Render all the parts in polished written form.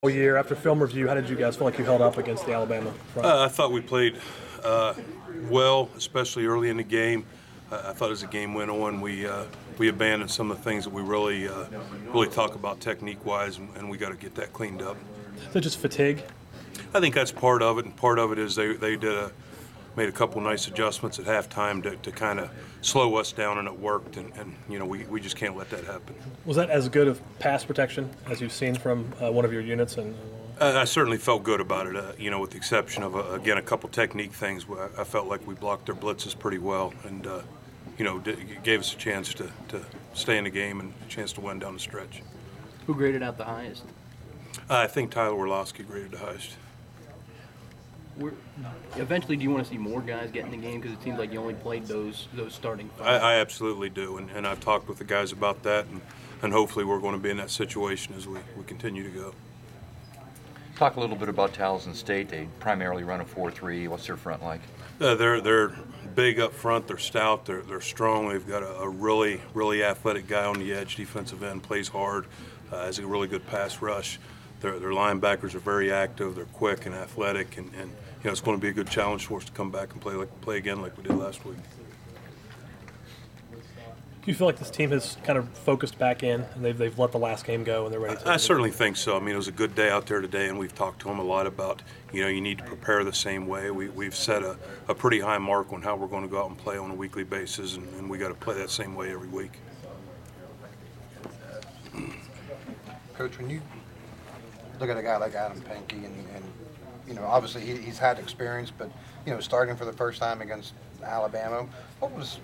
All year. After film review, how did you guys feel like you held up against the Alabama front? I thought we played well, especially early in the game. I thought as the game went on, we abandoned some of the things that we really talk about technique-wise, and we got to get that cleaned up. Is it just fatigue? I think that's part of it, and part of it is they made a couple nice adjustments at halftime to kind of slow us down, and it worked. And we just can't let that happen. Was that as good of pass protection as you've seen from one of your units? And I certainly felt good about it. With the exception of again a couple technique things, I felt like we blocked their blitzes pretty well, and it gave us a chance to stay in the game and a chance to win down the stretch. Who graded out the highest? I think Tyler Orlowski graded the highest. Eventually, do you want to see more guys get in the game? Because it seems like you only played those starting five. I absolutely do, and I've talked with the guys about that, and hopefully we're going to be in that situation as we continue to go. Talk a little bit about Towson State. They primarily run a 4-3. What's their front like? They're big up front. They're stout. They're strong. They've got a really athletic guy on the edge, defensive end, plays hard, has a really good pass rush. Their linebackers are very active. They're quick and athletic, and it's going to be a good challenge for us to come back and play again like we did last week. Do you feel like this team has kind of focused back in, and they've let the last game go, and they're ready to? I certainly think so. I mean, it was a good day out there today, and we've talked to them a lot about, you need to prepare the same way. We've set a pretty high mark on how we're going to go out and play on a weekly basis, and we got to play that same way every week. Coach, when you look at a guy like Adam Pankey, and obviously he's had experience, but starting for the first time against Alabama, what was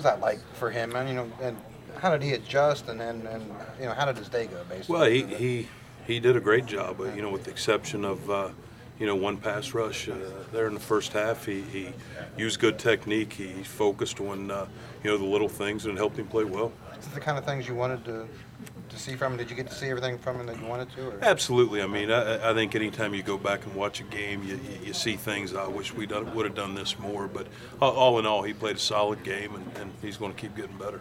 that like for him? And how did he adjust, and how did his day go, basically? Well, he did a great job, with the exception of one pass rush there in the first half. He used good technique. He focused on the little things, and it helped him play well. Is this the kind of things you wanted to see from him? Did you get to see everything from him that you wanted to? Or? Absolutely. I mean, I think anytime you go back and watch a game, you see things. I wish we would have done this more. But all in all, he played a solid game, and he's going to keep getting better.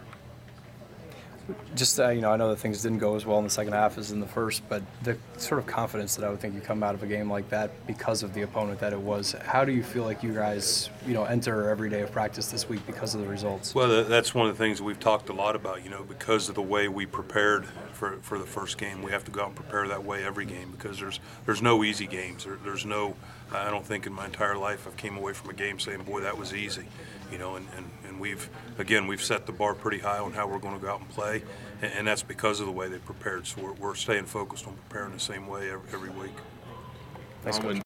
Just, I know that things didn't go as well in the second half as in the first, but the sort of confidence that I would think you come out of a game like that because of the opponent that it was, how do you feel like you guys, enter every day of practice this week because of the results? Well, that's one of the things we've talked a lot about, because of the way we prepared for the first game. We have to go out and prepare that way every game because there's no easy games. There's no, I don't think in my entire life I've came away from a game saying, boy, that was easy. And we've set the bar pretty high on how we're going to go out and play, and that's because of the way they prepared. So we're staying focused on preparing the same way every week. Thanks, Coach.